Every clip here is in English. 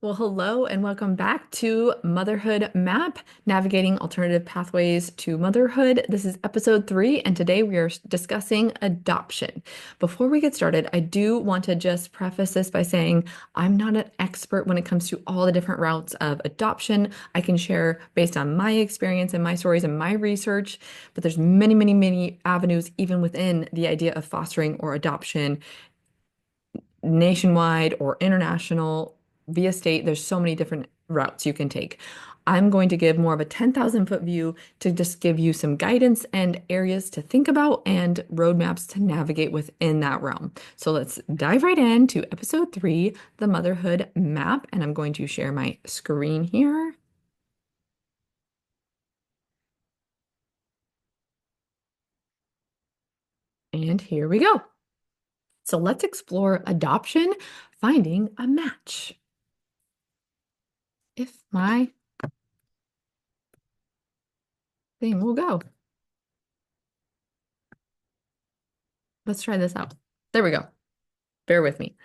Well, hello and welcome back to Motherhood Map, Navigating Alternative Pathways to Motherhood. This is episode 3, and today we are discussing adoption. Before we get started, I do want to just preface this by saying I'm not an expert when it comes to all the different routes of adoption. I can share based on my experience and my stories and my research, but there's many, many, many avenues even within the idea of fostering or adoption nationwide or international via state. There's so many different routes you can take. I'm going to give more of a 10,000-foot view to just give you some guidance and areas to think about and roadmaps to navigate within that realm. So let's dive right into episode 3, the motherhood map. And I'm going to share my screen here. And here we go. So let's explore adoption, finding a match. If my thing will go. Let's try this out. There we go. Bear with me.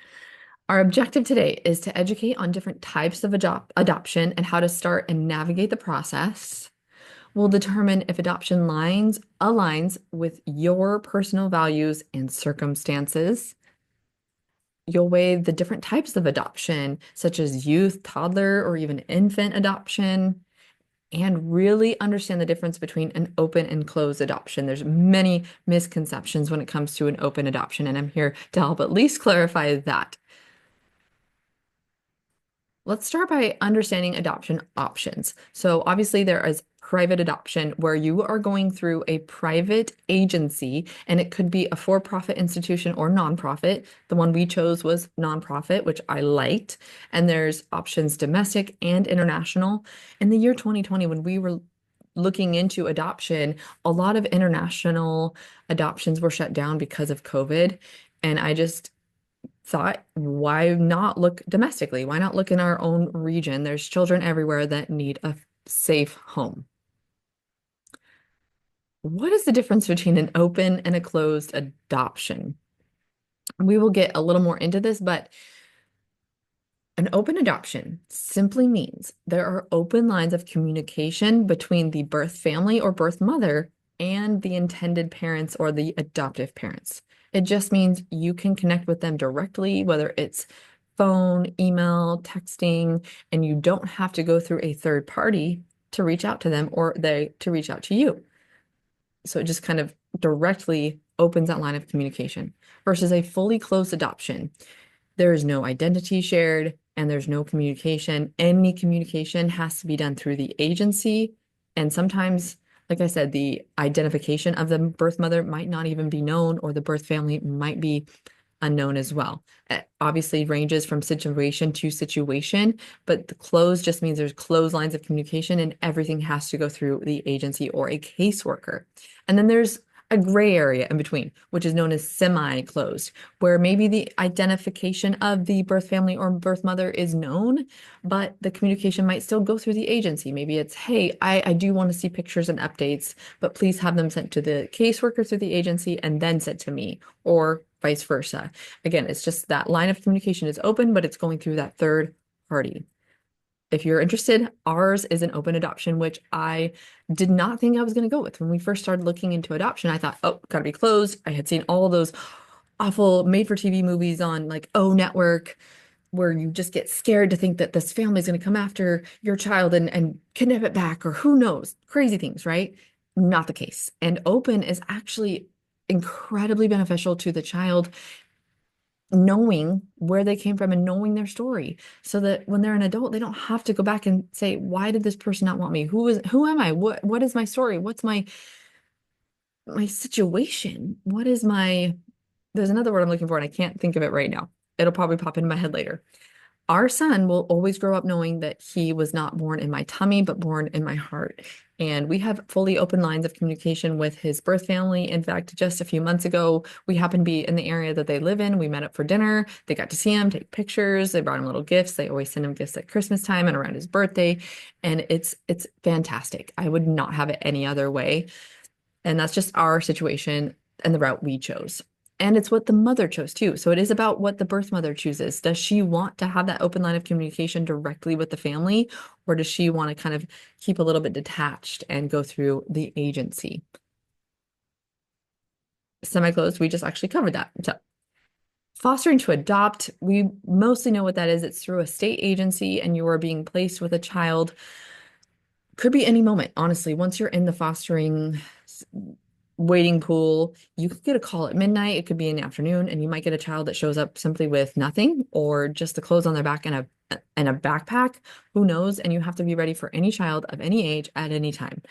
Our objective today is to educate on different types of adoption and how to start and navigate the process. We'll determine if adoption lines aligns with your personal values and circumstances. You'll weigh the different types of adoption, such as youth, toddler, or even infant adoption, and really understand the difference between an open and closed adoption. There's many misconceptions when it comes to an open adoption, and I'm here to help at least clarify that. Let's start by understanding adoption options. So obviously there is private adoption where you are going through a private agency, and it could be a for-profit institution or nonprofit. The one we chose was nonprofit, which I liked. And there's options domestic and international. In the year 2020, when we were looking into adoption, a lot of international adoptions were shut down because of COVID. And I just thought, why not look domestically? Why not look in our own region? There's children everywhere that need a safe home. What is the difference between an open and a closed adoption? We will get a little more into this, but an open adoption simply means there are open lines of communication between the birth family or birth mother and the intended parents or the adoptive parents. It just means you can connect with them directly, whether it's phone, email, texting, and you don't have to go through a third party to reach out to them or they to reach out to you. So it just kind of directly opens that line of communication versus a fully closed adoption. There is no identity shared and there's no communication. Any communication has to be done through the agency. And sometimes, like I said, the identification of the birth mother might not even be known, or the birth family might be unknown as well. It obviously ranges from situation to situation, but the closed just means there's closed lines of communication and everything has to go through the agency or a caseworker. And then there's a gray area in between, which is known as semi-closed, where maybe the identification of the birth family or birth mother is known, but the communication might still go through the agency. Maybe it's, hey, I do want to see pictures and updates, but please have them sent to the caseworker through the agency and then sent to me, or vice versa. Again, it's just that line of communication is open, but it's going through that third party. If you're interested, ours is an open adoption, which I did not think I was going to go with. When we first started looking into adoption, I thought, oh, gotta be closed. I had seen all those awful made-for-TV movies on like O Network where you just get scared to think that this family is going to come after your child and kidnap it back, or who knows, crazy things, right? Not the case. And open is actually incredibly beneficial to the child, knowing where they came from and knowing their story, so that when they're an adult, they don't have to go back and say, why did this person not want me? Who am I? What is my story? What's my situation? What is my, there's another word I'm looking for and I can't think of it right now. It'll probably pop into my head later. Our son will always grow up knowing that he was not born in my tummy, but born in my heart. And we have fully open lines of communication with his birth family. In fact, just a few months ago, we happened to be in the area that they live in. We met up for dinner. They got to see him, take pictures. They brought him little gifts. They always send him gifts at Christmas time and around his birthday. And it's fantastic. I would not have it any other way. And that's just our situation and the route we chose. And it's what the mother chose too. So it is about what the birth mother chooses. Does she want to have that open line of communication directly with the family, or does she want to kind of keep a little bit detached and go through the agency? Semi-closed, we just actually covered that. So fostering to adopt, we mostly know what that is. It's through a state agency and you are being placed with a child. Could be any moment, honestly. Once you're in the fostering waiting pool, you could get a call at midnight. It could be in the afternoon, and you might get a child that shows up simply with nothing or just the clothes on their back and a backpack. Who knows? And you have to be ready for any child of any age at any time.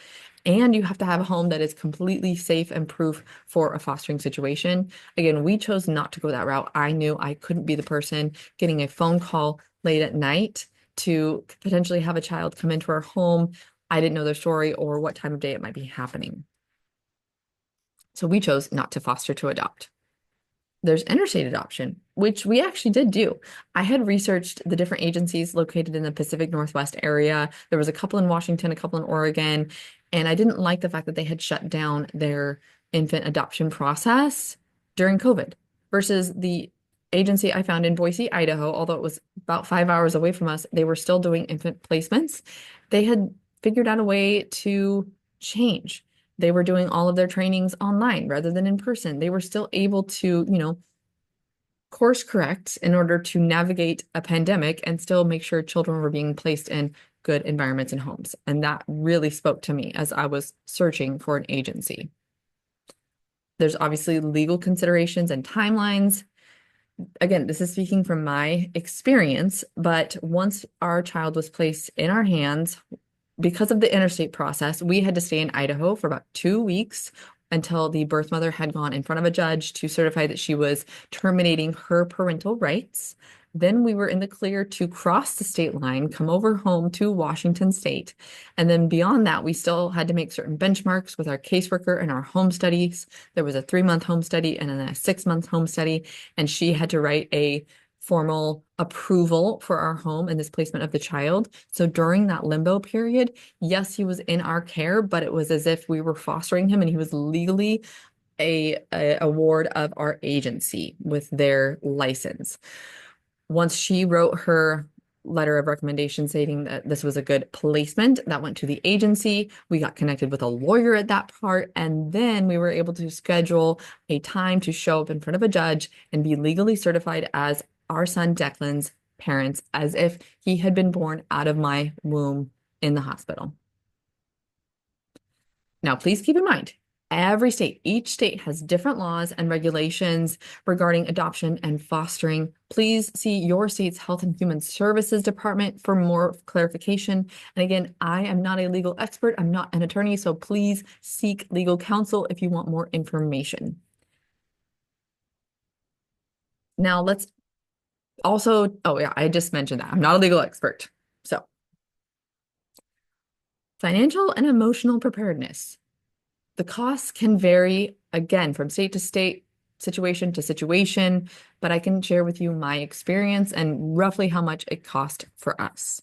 And you have to have a home that is completely safe and proof for a fostering situation. Again, we chose not to go that route. I knew I couldn't be the person getting a phone call late at night to potentially have a child come into our home. I didn't know their story or what time of day it might be happening. So we chose not to foster to adopt. There's interstate adoption, which we actually did do. I had researched the different agencies located in the Pacific Northwest area. There was a couple in Washington, a couple in Oregon, and I didn't like the fact that they had shut down their infant adoption process during COVID versus the agency I found in Boise, Idaho, although it was about 5 hours away from us, they were still doing infant placements. They had figured out a way to change. They were doing all of their trainings online rather than in person. They were still able to, course correct in order to navigate a pandemic and still make sure children were being placed in good environments and homes. And that really spoke to me as I was searching for an agency. There's obviously legal considerations and timelines. Again, this is speaking from my experience, but once our child was placed in our hands, because of the interstate process, we had to stay in Idaho for about 2 weeks until the birth mother had gone in front of a judge to certify that she was terminating her parental rights. Then we were in the clear to cross the state line, come over home to Washington State. And then beyond that, we still had to make certain benchmarks with our caseworker and our home studies. There was a 3-month home study and then a 6-month home study, and she had to write a formal approval for our home and this placement of the child. So during that limbo period, yes, he was in our care, but it was as if we were fostering him and he was legally a ward of our agency with their license. Once she wrote her letter of recommendation stating that this was a good placement, that went to the agency. We got connected with a lawyer at that part, and then we were able to schedule a time to show up in front of a judge and be legally certified as our son Declan's parents, as if he had been born out of my womb in the hospital. Now, please keep in mind, each state has different laws and regulations regarding adoption and fostering. Please see your state's Health and Human Services Department for more clarification. And again, I am not a legal expert. I'm not an attorney, so please seek legal counsel if you want more information. Now, let's also, oh yeah, I just mentioned that. I'm not a legal expert. So, financial and emotional preparedness. The costs can vary again from state to state, situation to situation, but I can share with you my experience and roughly how much it cost for us.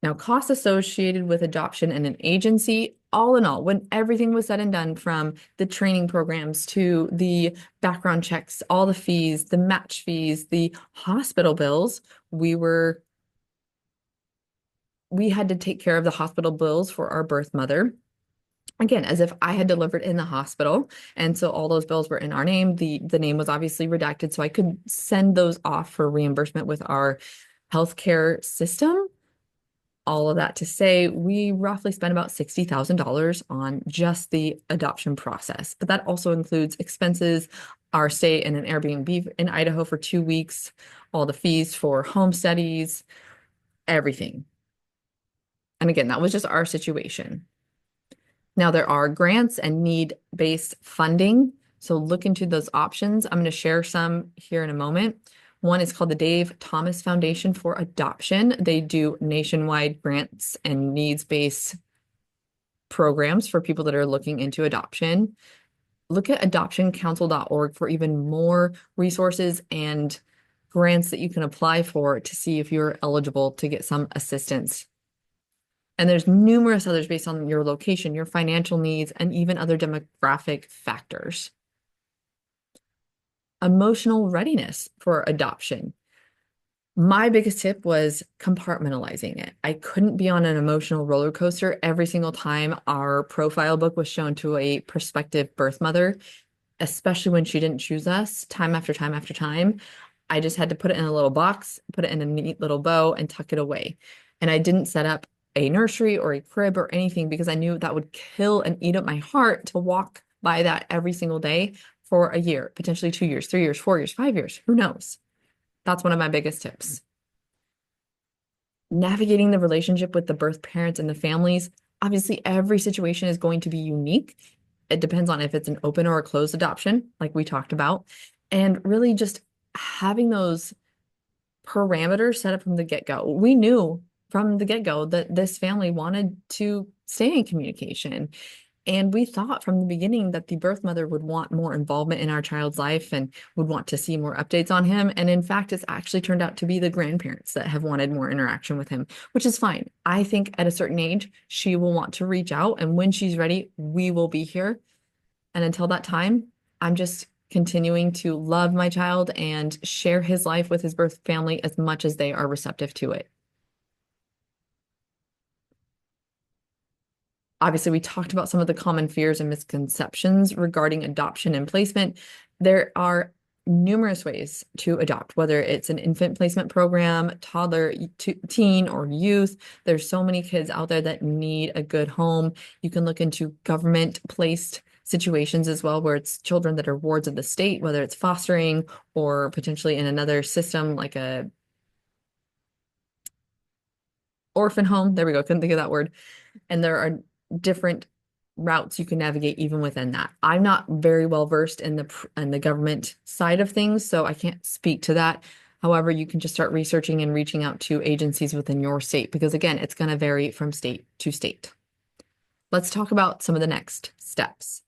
Now, costs associated with adoption and an agency, all in all, when everything was said and done, from the training programs to the background checks, all the fees, the match fees, the hospital bills, we had to take care of the hospital bills for our birth mother. Again, as if I had delivered in the hospital. And so all those bills were in our name. The name was obviously redacted, so I could send those off for reimbursement with our healthcare system. All of that to say, we roughly spent about $60,000 on just the adoption process. But that also includes expenses, our stay in an Airbnb in Idaho for 2 weeks, all the fees for home studies, everything. And again, that was just our situation. Now, there are grants and need-based funding, so look into those options. I'm going to share some here in a moment. One is called the Dave Thomas Foundation for Adoption. They do nationwide grants and needs-based programs for people that are looking into adoption. Look at adoptioncouncil.org for even more resources and grants that you can apply for to see if you're eligible to get some assistance. And there's numerous others based on your location, your financial needs, and even other demographic factors. Emotional readiness for adoption. My biggest tip was compartmentalizing it. I couldn't be on an emotional roller coaster every single time our profile book was shown to a prospective birth mother, especially when she didn't choose us time after time after time. I just had to put it in a little box, put it in a neat little bow, and tuck it away. And I didn't set up a nursery or a crib or anything because I knew that would kill and eat up my heart to walk by that every single day for a year, potentially 2 years, 3 years, 4 years, 5 years. Who knows? That's one of my biggest tips. Navigating the relationship with the birth parents and the families. Obviously, every situation is going to be unique. It depends on if it's an open or a closed adoption, like we talked about. And really just having those parameters set up from the get-go. We knew from the get-go that this family wanted to stay in communication. And we thought from the beginning that the birth mother would want more involvement in our child's life and would want to see more updates on him. And in fact, it's actually turned out to be the grandparents that have wanted more interaction with him, which is fine. I think at a certain age, she will want to reach out. And when she's ready, we will be here. And until that time, I'm just continuing to love my child and share his life with his birth family as much as they are receptive to it. Obviously, we talked about some of the common fears and misconceptions regarding adoption and placement. There are numerous ways to adopt, whether it's an infant placement program, toddler, teen, or youth. There's so many kids out there that need a good home. You can look into government placed situations as well, where it's children that are wards of the state, whether it's fostering or potentially in another system like a orphan home. There we go. Couldn't think of that word. And there are different routes you can navigate even within that. I'm not very well versed in the government side of things, so I can't speak to that. However, you can just start researching and reaching out to agencies within your state because again, it's going to vary from state to state. Let's talk about some of the next steps.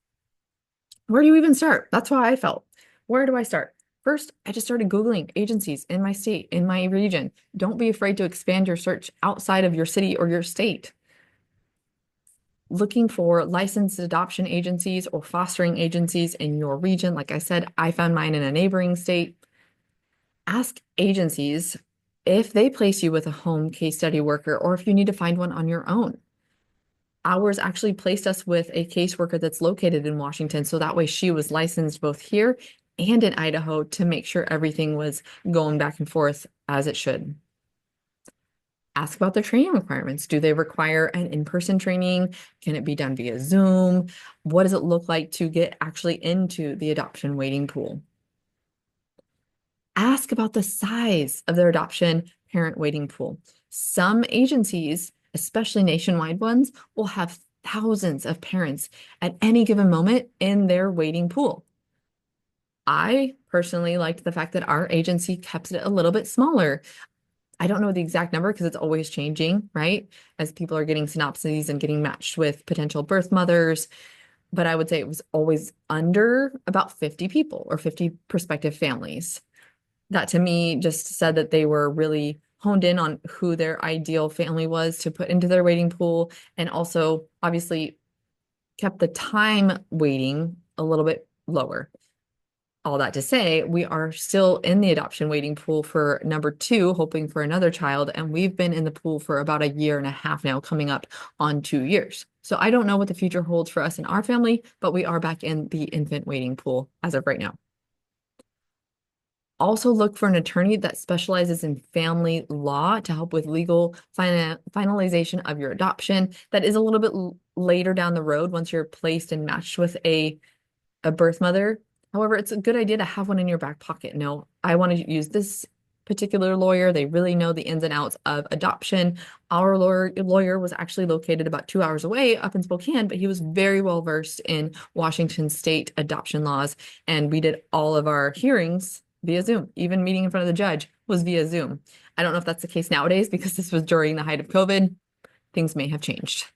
Where do you even start? That's how I felt. Where do I start? First, I just started Googling agencies in my state, in my region. Don't be afraid to expand your search outside of your city or your state. Looking for licensed adoption agencies or fostering agencies in your region. Like I said, I found mine in a neighboring state. Ask agencies if they place you with a home case study worker or if you need to find one on your own. Ours actually placed us with a caseworker that's located in Washington, so that way she was licensed both here and in Idaho to make sure everything was going back and forth as it should. Ask about their training requirements. Do they require an in-person training? Can it be done via Zoom? What does it look like to get actually into the adoption waiting pool? Ask about the size of their adoption parent waiting pool. Some agencies, especially nationwide ones, will have thousands of parents at any given moment in their waiting pool. I personally liked the fact that our agency kept it a little bit smaller. I don't know the exact number because it's always changing, right? As people are getting synopses and getting matched with potential birth mothers. But I would say it was always under about 50 people or 50 prospective families. That to me just said that they were really honed in on who their ideal family was to put into their waiting pool and also obviously kept the time waiting a little bit lower. All that to say, we are still in the adoption waiting pool for number two, hoping for another child. And we've been in the pool for about a year and a half now, coming up on 2 years. So I don't know what the future holds for us and our family, but we are back in the infant waiting pool as of right now. Also look for an attorney that specializes in family law to help with legal finalization of your adoption. That is a little bit later down the road once you're placed and matched with a birth mother. However, it's a good idea to have one in your back pocket. No, I want to use this particular lawyer. They really know the ins and outs of adoption. Our lawyer was actually located about 2 hours away up in Spokane, but he was very well versed in Washington state adoption laws. And we did all of our hearings via Zoom. Even meeting in front of the judge was via Zoom. I don't know if that's the case nowadays because this was during the height of COVID. Things may have changed.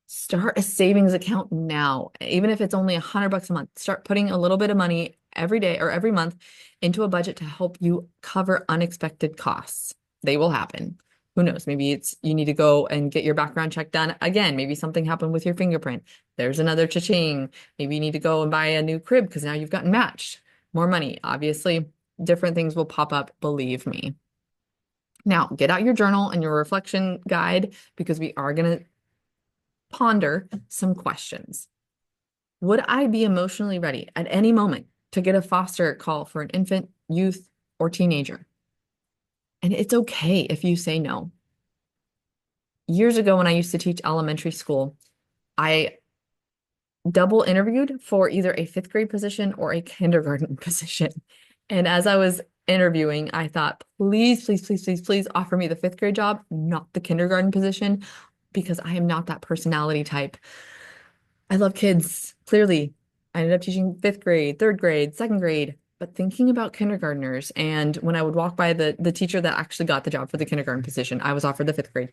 Start a savings account now, even if it's only $100 a month. Start putting a little bit of money every day or every month into a budget to help you cover unexpected costs. They will happen. Who knows? Maybe it's you need to go and get your background check done again. Maybe something happened with your fingerprint. There's another cha-ching. Maybe you need to go and buy a new crib because now you've gotten matched. More money. Obviously, different things will pop up, believe me. Now, get out your journal and your reflection guide because we are going to ponder some questions. Would I be emotionally ready at any moment to get a foster call for an infant, youth, or teenager? And it's okay if you say no. Years ago, when I used to teach elementary school, I double interviewed for either a fifth grade position or a kindergarten position. And as I was interviewing, I thought, please, please, please, please, please offer me the fifth grade job, not the kindergarten position, because I am not that personality type. I love kids, clearly. I ended up teaching fifth grade, third grade, second grade, but thinking about kindergartners. And when I would walk by the teacher that actually got the job for the kindergarten position, I was offered the fifth grade.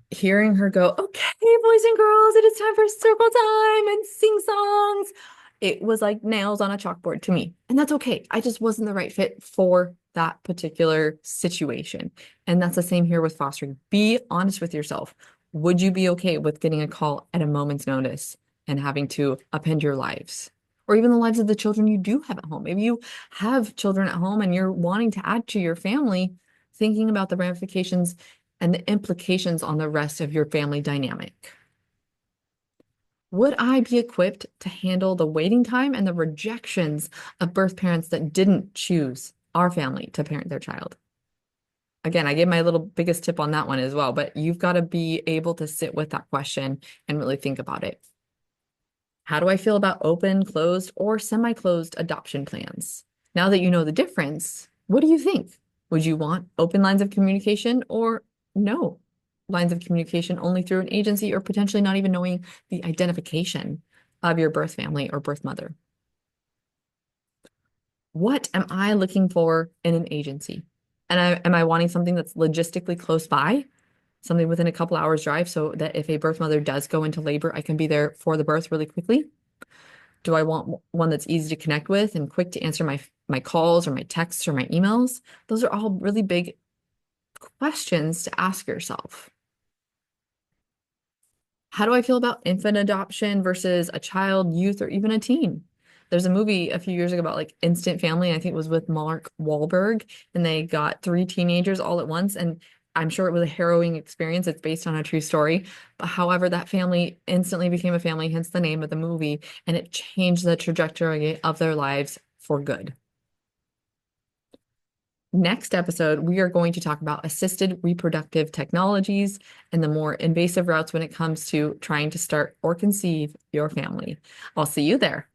Hearing her go, okay, boys and girls, it is time for circle time and sing songs. It was like nails on a chalkboard to me. And that's okay. I just wasn't the right fit for that particular situation. And that's the same here with fostering. Be honest with yourself. Would you be okay with getting a call at a moment's notice and having to upend your lives? Or even the lives of the children you do have at home. Maybe you have children at home and you're wanting to add to your family, thinking about the ramifications and the implications on the rest of your family dynamic. Would I be equipped to handle the waiting time and the rejections of birth parents that didn't choose our family to parent their child? Again, I gave my little biggest tip on that one as well, but you've got to be able to sit with that question and really think about it. How do I feel about open, closed, or semi-closed adoption plans? Now that you know the difference, what do you think? Would you want open lines of communication or no lines of communication only through an agency or potentially not even knowing the identification of your birth family or birth mother? What am I looking for in an agency? And am I wanting something that's logistically close by, something within a couple hours drive so that if a birth mother does go into labor, I can be there for the birth really quickly? Do I want one that's easy to connect with and quick to answer my calls or my texts or my emails? Those are all really big questions to ask yourself. How do I feel about infant adoption versus a child, youth, or even a teen? There's a movie a few years ago about like instant family. I think it was with Mark Wahlberg, and they got three teenagers all at once. And I'm sure it was a harrowing experience. It's based on a true story. But however, that family instantly became a family, hence the name of the movie, and it changed the trajectory of their lives for good. Next episode, we are going to talk about assisted reproductive technologies and the more invasive routes when it comes to trying to start or conceive your family. I'll see you there.